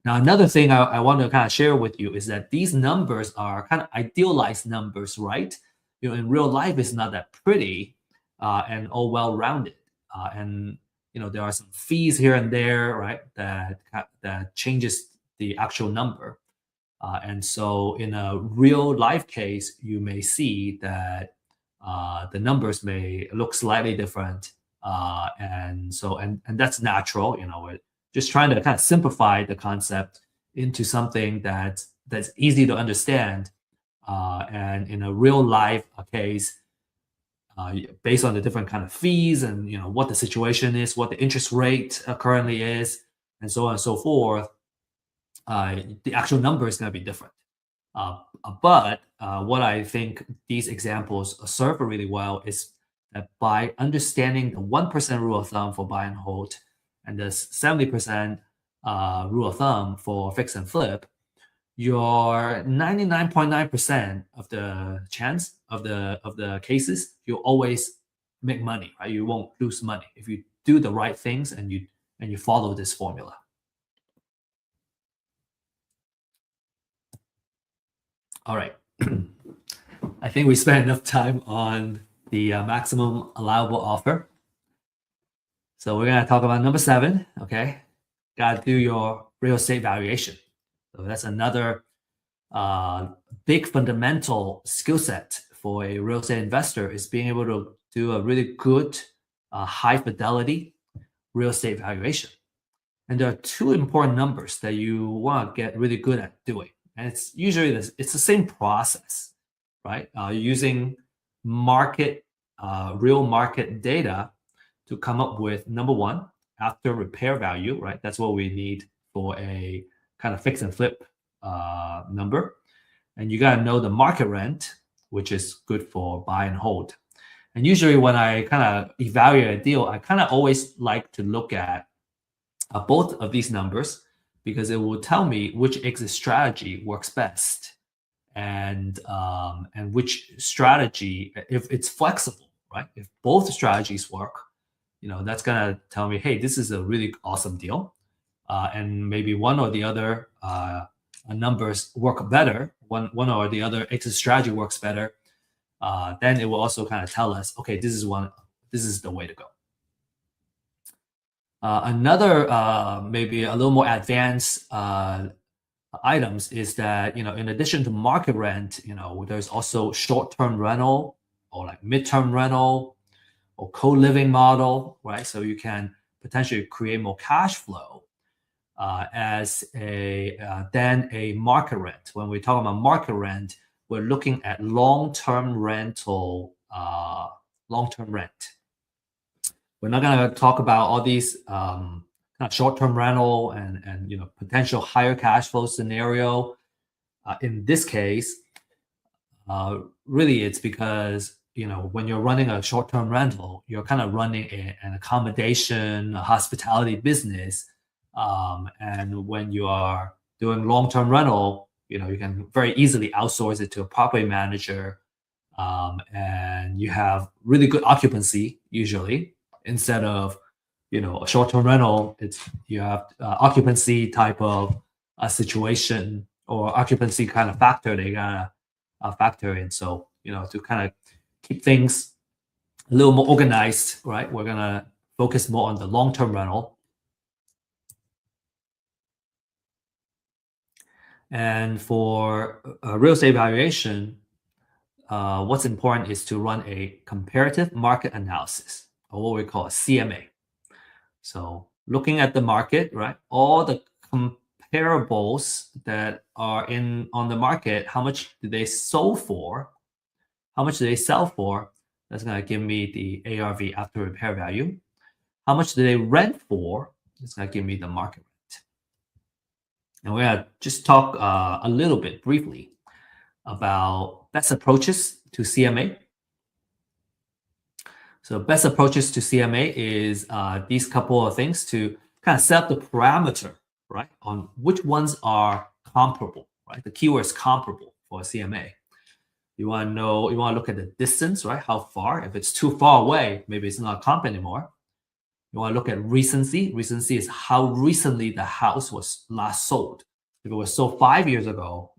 Now, another thing I want to kind of share with you is that these numbers are kind of idealized numbers, right? In real life, it's not that pretty and all well-rounded. And there are some fees here and there, right? That changes the actual number. And so in a real life case, you may see that the numbers may look slightly different. And that's natural. We're just trying to kind of simplify the concept into something that's easy to understand. And in a real life case, based on the different kind of fees and what the situation is, what the interest rate currently is, and so on and so forth, the actual number is going to be different. But what I think these examples serve really well is that by understanding the 1% rule of thumb for buy and hold and the 70% rule of thumb for fix and flip, your 99.9% of the chance of the cases, you always make money, right? You won't lose money if you do the right things and you follow this formula. All right. I think we spent enough time on the maximum allowable offer. So we're going to talk about number 7, okay? Got to do your real estate valuation. So that's another big fundamental skill set for a real estate investor is being able to do a really good high fidelity real estate valuation. And there are 2 important numbers that you want to get really good at doing. And it's usually it's the same process, right? Using real market data to come up with number 1, after repair value, right? That's what we need for a kind of fix and flip number. And you got to know the market rent, which is good for buy and hold. And usually when I kind of evaluate a deal, I kind of always like to look at both of these numbers because it will tell me which exit strategy works best and which strategy, if it's flexible, right? If both strategies work, that's going to tell me, hey, this is a really awesome deal. And maybe one or the other numbers work better, one or the other exit strategy works better, then it will also kind of tell us, okay, this is the way to go. Another maybe a little more advanced items is that in addition to market rent, there's also short-term rental or like mid-term rental or co-living model, right? So you can potentially create more cash flow as a than a market rent. When we talk about market rent, we're looking at long-term rental, long-term rent. We're not going to talk about all these kind of short-term rental and potential higher cash flow scenario. In this case, really it's because when you're running a short-term rental, you're kind of running an accommodation, a hospitality business, and when you are doing long-term rental, you can very easily outsource it to a property manager, and you have really good occupancy usually, instead of a short-term rental. You have occupancy type of a situation or occupancy kind of factor they gotta factor in. So to kind of keep things a little more organized, right, we're gonna focus more on the long-term rental. And for real estate valuation, what's important is to run a comparative market analysis, or what we call a CMA. So looking at the market, right, all the comparables that are on the market, how much do they sell for? How much do they sell for? That's going to give me the ARV, after repair value. How much do they rent for? That's going to give me the market rent. And we're going to just talk a little bit briefly about best approaches to CMA. So best approaches to CMA is these couple of things to kind of set up the parameter, right, on which ones are comparable, right? The keyword is comparable for a CMA. You want to know, you want to look at the distance, right? How far? If it's too far away, maybe it's not a comp anymore. You want to look at recency. Recency is how recently the house was last sold. If it was sold 5 years ago,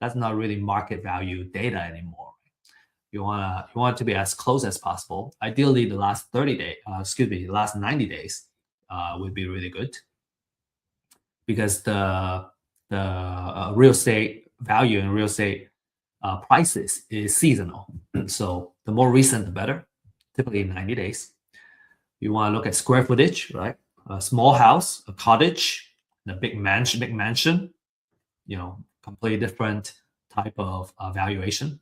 that's not really market value data anymore. You want it to be as close as possible. Ideally, the last 30 days, the last 90 days would be really good, because the real estate value and real estate prices is seasonal. So the more recent, the better, typically 90 days. You want to look at square footage, right? A small house, a cottage, and a big mansion, completely different type of valuation.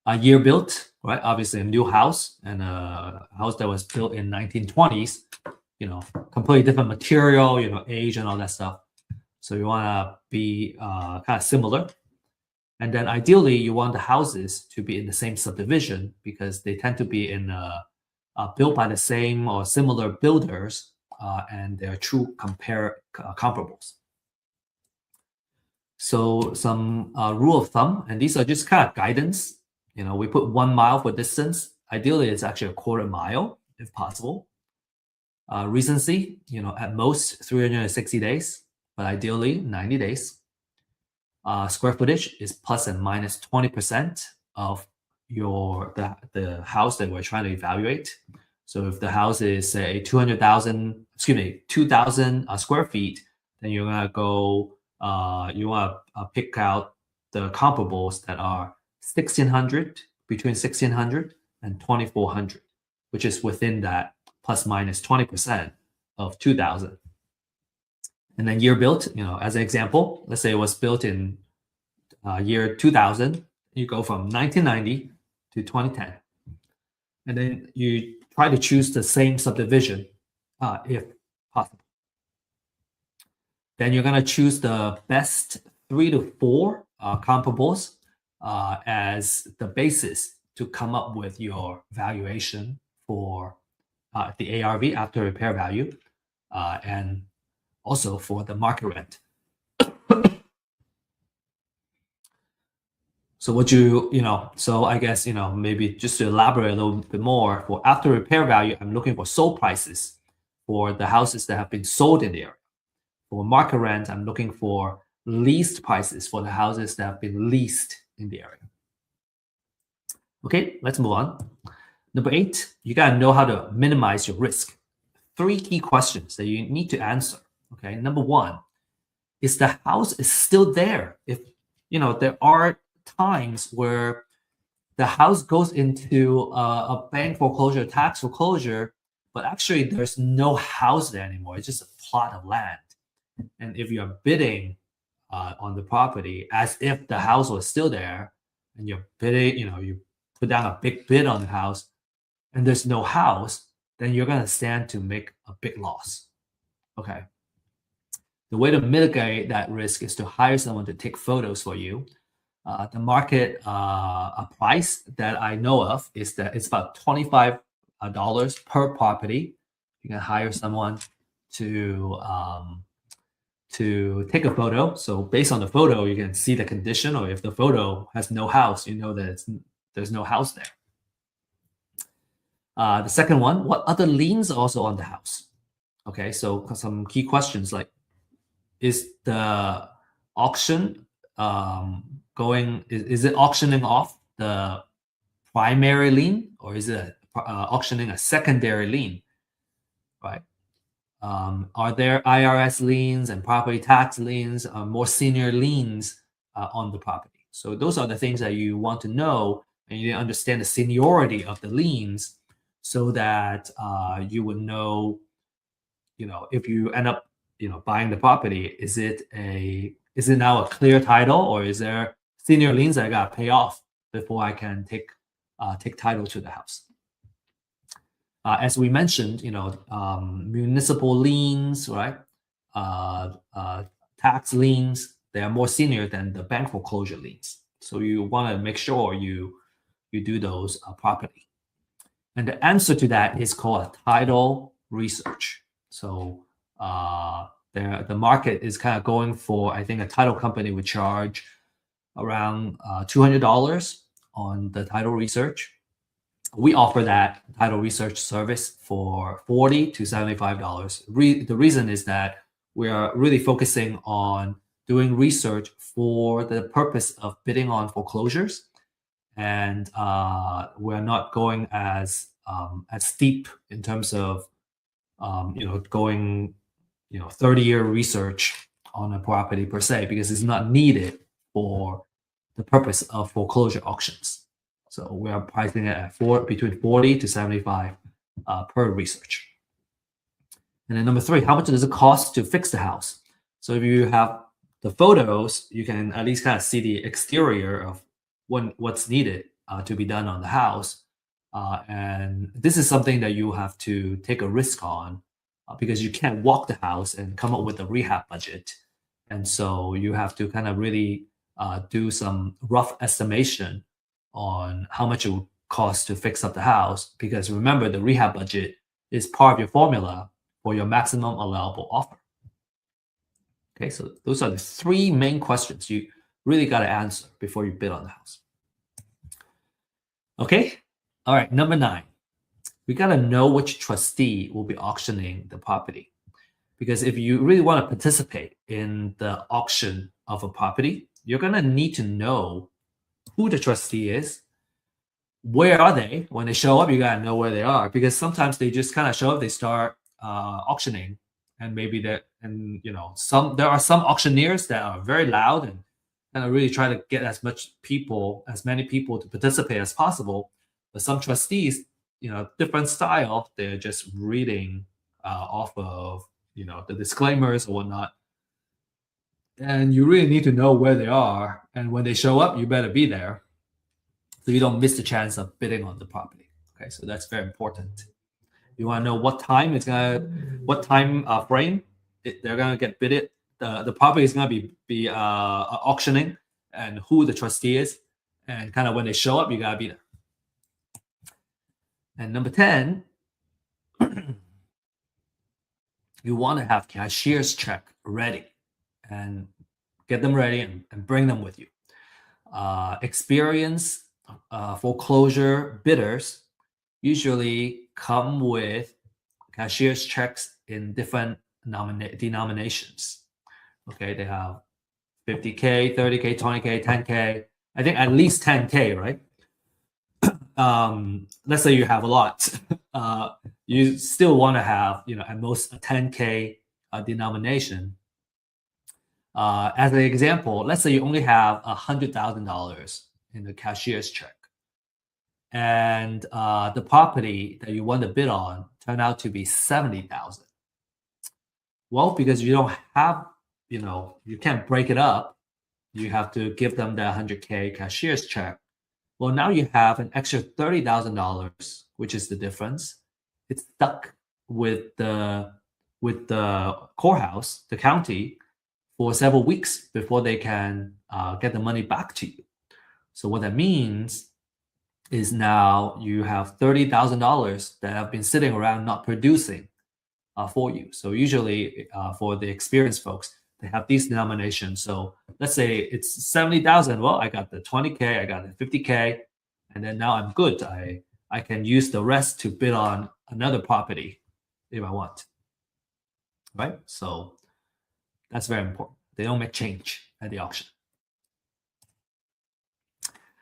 A year built, right? Obviously a new house and a house that was built in 1920s, completely different material, age and all that stuff. So you want to be kind of similar. And then ideally you want the houses to be in the same subdivision, because they tend to be in built by the same or similar builders, and they're true comparables. So some rule of thumb, and these are just kind of guidance. We put 1 mile for distance. Ideally, it's actually a quarter mile if possible. Recency, at most 360 days, but ideally 90 days. Square footage is plus and minus 20% of the house that we're trying to evaluate. So if the house is say 2,000 square feet, then you're gonna go. You want to pick out the comparables that are 1,600, between 1,600 and 2,400, which is within that plus minus 20% of 2,000. And then year built, as an example, let's say it was built in year 2000. You go from 1990 to 2010, and then you try to choose the same subdivision if possible. Then you're going to choose the best 3 to 4 comparables as the basis to come up with your valuation for the ARV, after repair value, and also for the market rent. So so I guess, maybe just to elaborate a little bit more, for after repair value, I'm looking for sold prices for the houses that have been sold in the area. For market rent, I'm looking for leased prices for the houses that have been leased in the area. Okay, let's move on. Number 8, you gotta know how to minimize your risk. 3 key questions that you need to answer. Okay, number 1, is the house is still there? If there are times where the house goes into a bank foreclosure, tax foreclosure, but actually there's no house there anymore. It's just a plot of land. And if you're bidding on the property as if the house was still there, and you're bidding, you put down a big bid on the house, and there's no house, then you're going to stand to make a big loss. Okay. The way to mitigate that risk is to hire someone to take photos for you. The market price that I know of is that it's about $25 per property. You can hire someone to take a photo. So based on the photo, you can see the condition, or if the photo has no house, you know that there's no house there. The second one, what other liens are also on the house? Okay, so some key questions like, is the auction is it auctioning off the primary lien, or is it auctioning a secondary lien, right? Are there IRS liens and property tax liens, more senior liens on the property? So those are the things that you want to know, and you understand the seniority of the liens, so that you would know, if you end up, buying the property, is it now a clear title, or is there senior liens that I got to pay off before I can take title to the house? As we mentioned, municipal liens, right? Tax liens, they are more senior than the bank foreclosure liens. So you want to make sure you do those properly. And the answer to that is called a title research. So the market is kind of going for, I think a title company would charge around $200 on the title research. We offer that title research service for $40 to $75. The reason is that we are really focusing on doing research for the purpose of bidding on foreclosures, and we're not going as steep in terms of going 30-year research on a property per se, because it's not needed for the purpose of foreclosure auctions. So we are pricing it at between 40 to 75 per research. And then number 3, how much does it cost to fix the house? So if you have the photos, you can at least kind of see the exterior of what's needed to be done on the house. And this is something that you have to take a risk on, because you can't walk the house and come up with a rehab budget. And so you have to kind of really do some rough estimation on how much it would cost to fix up the house, because remember, the rehab budget is part of your formula for your maximum allowable offer. Okay, so those are the 3 main questions you really got to answer before you bid on the house. Okay, all right, number 9. We got to know which trustee will be auctioning the property. Because if you really want to participate in the auction of a property, you're going to need to know who the trustee is. Where are they? When they show up, you got to know where they are, because sometimes they just kind of show up, they start auctioning, and maybe there are some auctioneers that are very loud and kind of really try to get as many people to participate as possible. But some trustees, different style, they're just reading off of the disclaimers or whatnot. And you really need to know where they are, and when they show up, you better be there, so you don't miss the chance of bidding on the property. Okay, so that's very important. You want to know what time frame they're gonna get bidded. The property is gonna be auctioning, and who the trustee is, and kind of when they show up, you gotta be there. And number 10, you want to have cashier's check ready, and get them ready and bring them with you. Experienced foreclosure bidders usually come with cashier's checks in different denominations. Okay, they have 50K, 30K, 20K, 10K. I think at least 10K, right? Let's say you have a lot. You still want to have, at most a 10K denomination. As an example, let's say you only have $100,000 in the cashier's check, and the property that you want to bid on turned out to be 70,000. Well, because you don't have, you can't break it up. You have to give them that 100K cashier's check. Well, now you have an extra $30,000, which is the difference. It's stuck with the courthouse, the county, for several weeks before they can get the money back to you. So what that means is now you have $30,000 that have been sitting around not producing for you. So usually for the experienced folks, they have these denominations. So let's say it's 70,000. Well, I got the 20K, I got the 50K, and then now I'm good. I can use the rest to bid on another property if I want. Right? So that's very important. They don't make change at the auction.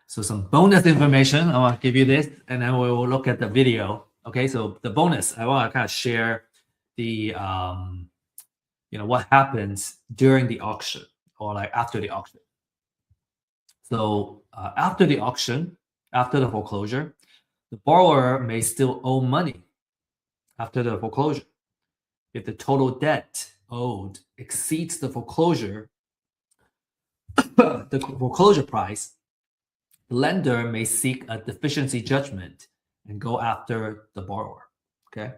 So some bonus information, I want to give you this, and then we will look at the video. Okay, so the bonus, I want to kind of share the what happens during the auction or like after the auction. So after the auction, after the foreclosure, the borrower may still owe money after the foreclosure. If the total debt owed exceeds the foreclosure price, the lender may seek a deficiency judgment and go after the borrower. Okay,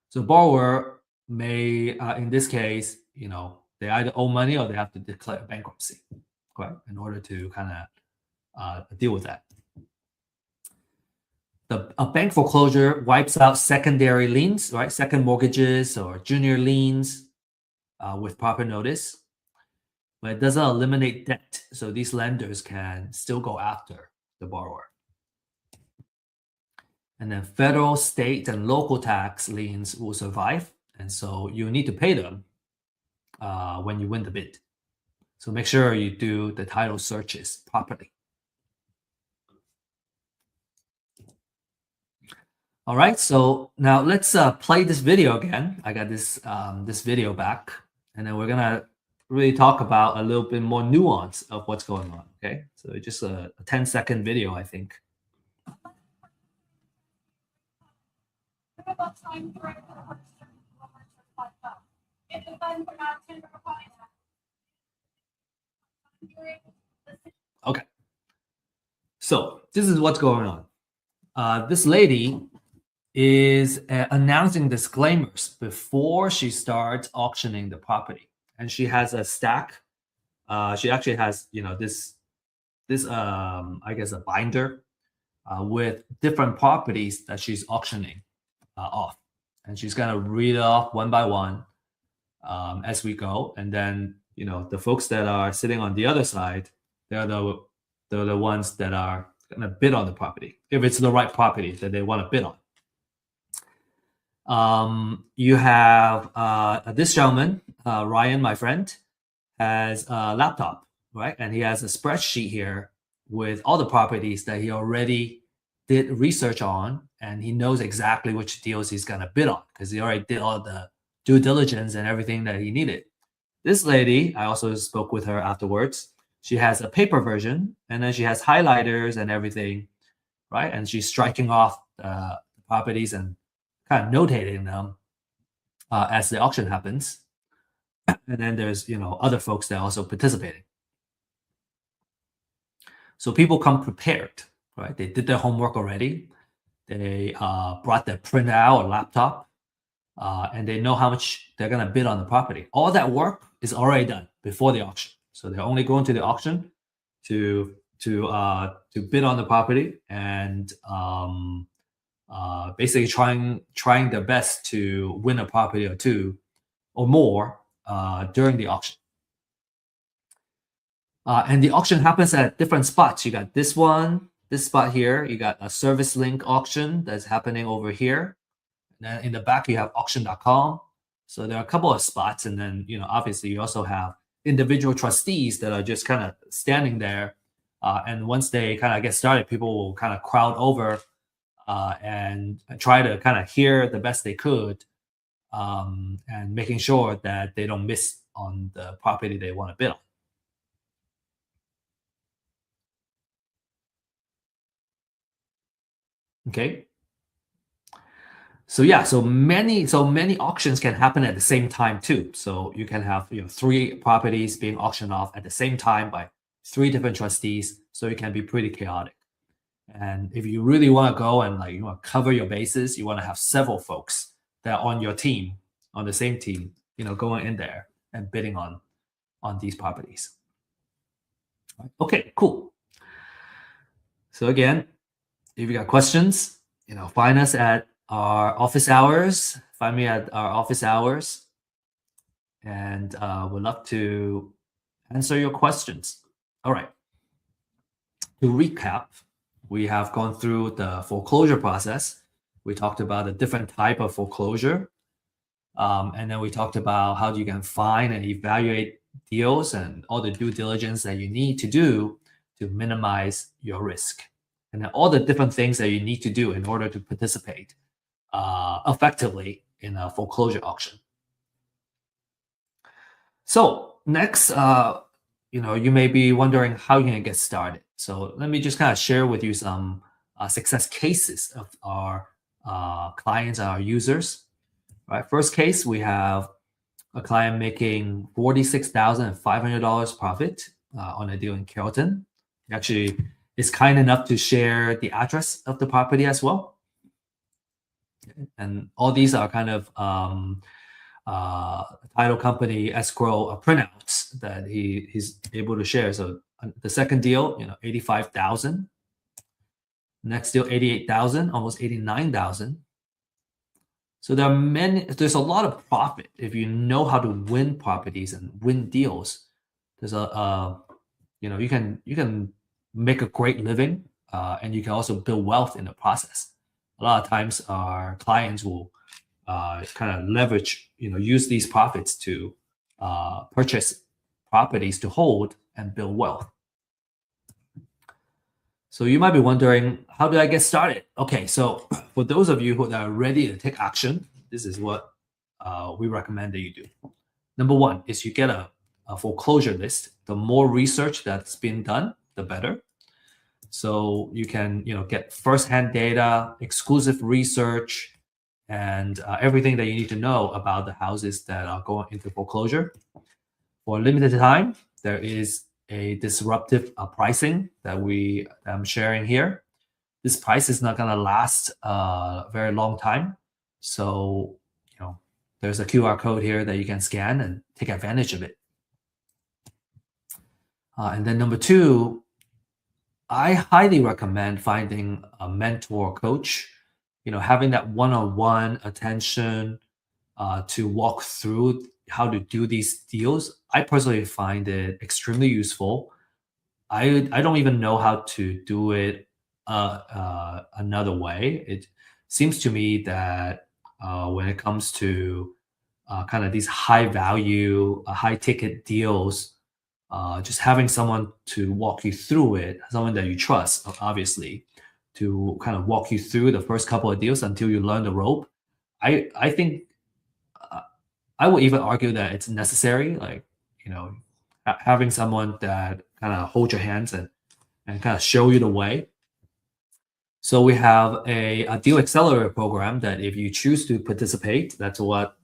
so borrower may, in this case, they either owe money or they have to declare bankruptcy, right, in order to kind of deal with that. A bank foreclosure wipes out secondary liens, right, second mortgages or junior liens with proper notice, but it doesn't eliminate debt. So these lenders can still go after the borrower. And then federal, state, and local tax liens will survive. And so you need to pay them when you win the bid. So make sure you do the title searches properly. All right, so now let's play this video again. I got this this video back, and then we're gonna really talk about a little bit more nuance of what's going on. Okay, so it's just a 10-second video, I think. Okay, so this is what's going on. This lady is announcing disclaimers before she starts auctioning the property, and she has a stack. She actually has, this I guess a binder with different properties that she's auctioning off, and she's gonna read it off one by one as we go, and then the folks that are sitting on the other side, they're the ones that are gonna bid on the property if it's the right property that they want to bid on. You have this gentleman, Ryan, my friend, has a laptop, right? And he has a spreadsheet here with all the properties that he already did research on, and he knows exactly which deals he's going to bid on because he already did all the due diligence and everything that he needed. This lady, I also spoke with her afterwards. She has a paper version, and then she has highlighters and everything, right? And she's striking off the properties and kind of notating them as the auction happens. And then there's other folks that are also participating. So people come prepared, right? They did their homework already. They brought their printout or laptop, and they know how much they're gonna bid on the property. All that work is already done before the auction. So they're only going to the auction to bid on the property and basically trying their best to win a property or two or more during the auction. And the auction happens at different spots. You got this one, this spot here. You got a service link auction that's happening over here. And then in the back, you have auction.com. So there are a couple of spots. And then, obviously you also have individual trustees that are just kind of standing there. And once they kind of get started, people will kind of crowd over and try to kind of hear the best they could and making sure that they don't miss on the property they want to bid on. Okay. So yeah, so many auctions can happen at the same time too. So you can have three properties being auctioned off at the same time by three different trustees. So it can be pretty chaotic. And if you really want to go and like you want to cover your bases, you want to have several folks that are on your team, on the same team, going in there and bidding on these properties. Okay, cool. So again, if you got questions, find us at our office hours. Find me at our office hours, and we'd love to answer your questions. All right. To recap, we have gone through the foreclosure process. We talked about a different type of foreclosure. And then we talked about how you can find and evaluate deals and all the due diligence that you need to do to minimize your risk. And then all the different things that you need to do in order to participate effectively in a foreclosure auction. So next, you may be wondering how you can get started. So let me just kind of share with you some success cases of our clients and our users. Right, first case, we have a client making $46,500 profit on a deal in Carrollton. Actually, is kind enough to share the address of the property as well. And all these are kind of title company escrow printouts that he's able to share. So the second deal, 85,000. Next deal, 88,000, almost 89,000. So there's a lot of profit if you know how to win properties and win deals. There's you can make a great living, and you can also build wealth in the process. A lot of times our clients will kind of leverage, use these profits to purchase properties to hold and build wealth. So you might be wondering, how do I get started? Okay, so for those of you who are ready to take action, this is what we recommend that you do. Number one is you get a foreclosure list. The more research that's been done, the better. So you can, get firsthand data, exclusive research, and everything that you need to know about the houses that are going into foreclosure. For a limited time, there is a disruptive pricing that I'm sharing here. This price is not going to last a very long time. So, there's a QR code here that you can scan and take advantage of it. And then number two, I highly recommend finding a mentor coach, having that one-on-one attention to walk through how to do these deals. I personally find it extremely useful. I don't even know how to do it another way. It seems to me that when it comes to kind of these high value, high ticket deals, just having someone to walk you through it, someone that you trust, obviously, to kind of walk you through the first couple of deals until you learn the rope. I think I would even argue that it's necessary, like, having someone that kind of hold your hands and kind of show you the way. So we have a deal accelerator program that if you choose to participate, that's what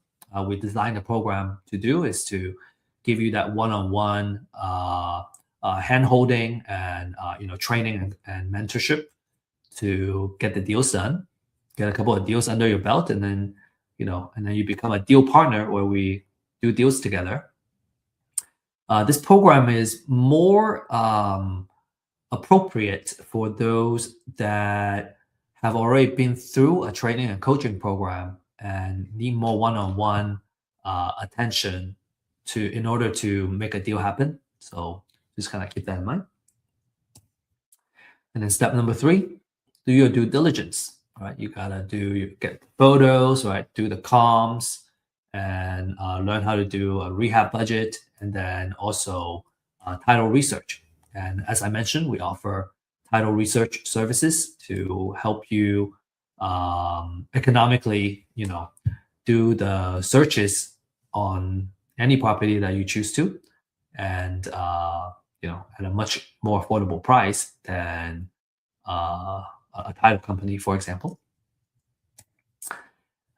we designed the program to do, is to give you that one-on-one hand holding and training and mentorship to get the deals done, get a couple of deals under your belt, and then you become a deal partner where we do deals together. This program is more appropriate for those that have already been through a training and coaching program and need more one-on-one attention in order to make a deal happen. So just kind of keep that in mind. And then step number three, do your due diligence. Right, you gotta get photos, right? Do the comms, and learn how to do a rehab budget, and then also title research. And as I mentioned, we offer title research services to help you economically, do the searches on any property that you choose to, and at a much more affordable price than a title company, for example.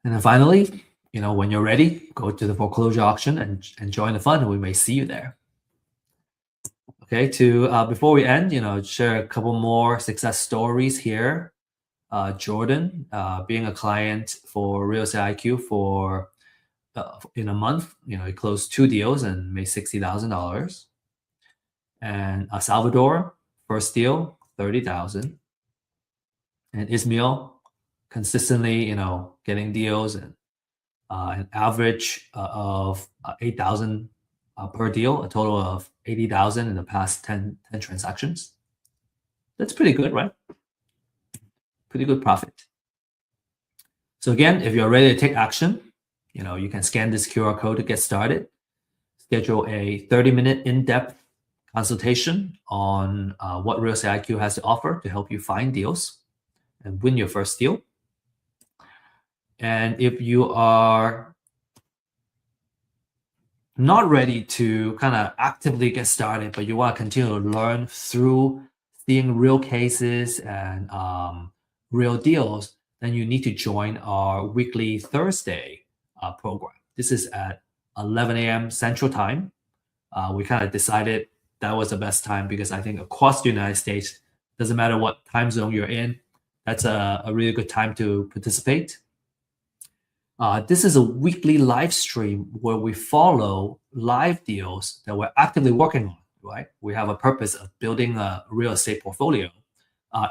And then finally, when you're ready, go to the foreclosure auction and join the fund, and we may see you there. Okay, before we end, share a couple more success stories here. Jordan, being a client for Real Estate IQ for in a month, he closed 2 deals and made $60,000. And Salvador, first deal, 30,000. And Ismail, consistently, getting deals and an average of 8,000 per deal, a total of 80,000 in the past 10 transactions. That's pretty good, right? Pretty good profit. So again, if you're ready to take action, you can scan this QR code to get started. Schedule a 30-minute in-depth consultation on what Real Estate IQ has to offer to help you find deals and win your first deal. And if you are not ready to kind of actively get started, but you want to continue to learn through seeing real cases and real deals, then you need to join our weekly Thursday program. This is at 11 a.m. Central Time. We kind of decided that was the best time because I think across the United States, doesn't matter what time zone you're in, that's a really good time to participate. This is a weekly live stream where we follow live deals that we're actively working on, right? We have a purpose of building a real estate portfolio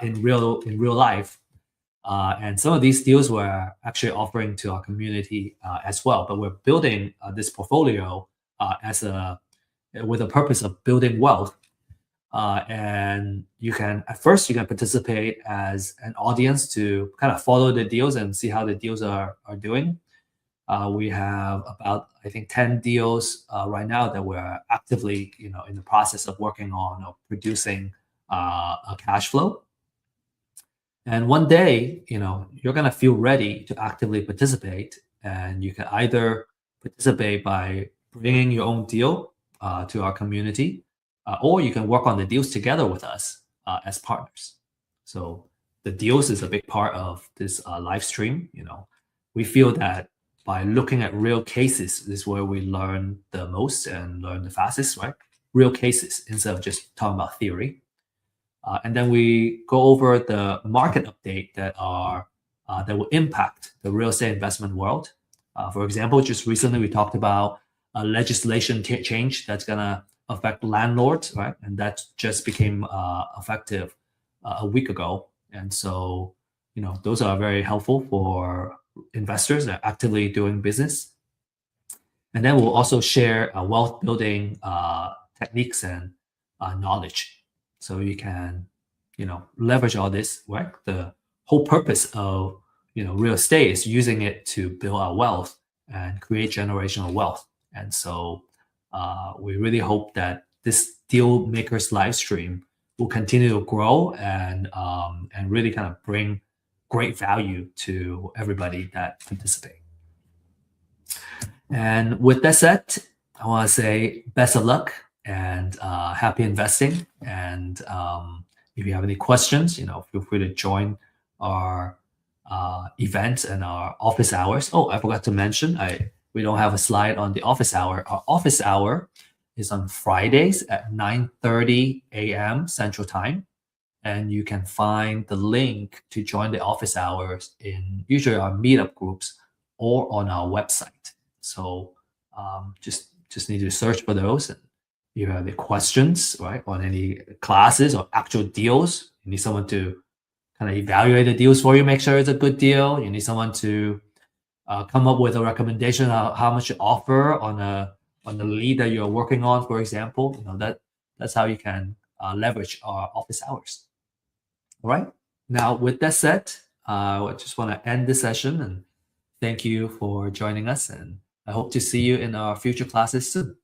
in real life. And some of these deals we're actually offering to our community as well. But we're building this portfolio with a purpose of building wealth. And at first you can participate as an audience to kind of follow the deals and see how the deals are doing. We have about, I think, 10 deals right now that we're actively, in the process of working on or producing a cash flow. And one day, you're going to feel ready to actively participate. And you can either participate by bringing your own deal to our community, or you can work on the deals together with us as partners. So the deals is a big part of this live stream. We feel that by looking at real cases is where we learn the most and learn the fastest, right? Real cases instead of just talking about theory. And then we go over the market update that will impact the real estate investment world. For example, just recently we talked about a legislation change that's going to affect landlords, right? And that just became effective a week ago. And so, those are very helpful for investors that are actively doing business. And then we'll also share wealth building techniques and knowledge. So you can, leverage all this, right? The whole purpose of, real estate is using it to build our wealth and create generational wealth. And so we really hope that this Deal Makers live stream will continue to grow and really kind of bring great value to everybody that participate. And with that said, I want to say best of luck and happy investing. And if you have any questions, feel free to join our events and our office hours. Oh, I forgot to mention, we don't have a slide on the office hour. Our office hour is on Fridays at 9:30 a.m. Central Time. And you can find the link to join the office hours in usually our meetup groups or on our website. So just need to search for those. And if you have any questions, right, on any classes or actual deals, you need someone to kind of evaluate the deals for you, make sure it's a good deal. You need someone to come up with a recommendation of how much you offer on the lead that you're working on, for example. That's how you can leverage our office hours. All right. Now, with that said, I just want to end this session and thank you for joining us. And I hope to see you in our future classes soon.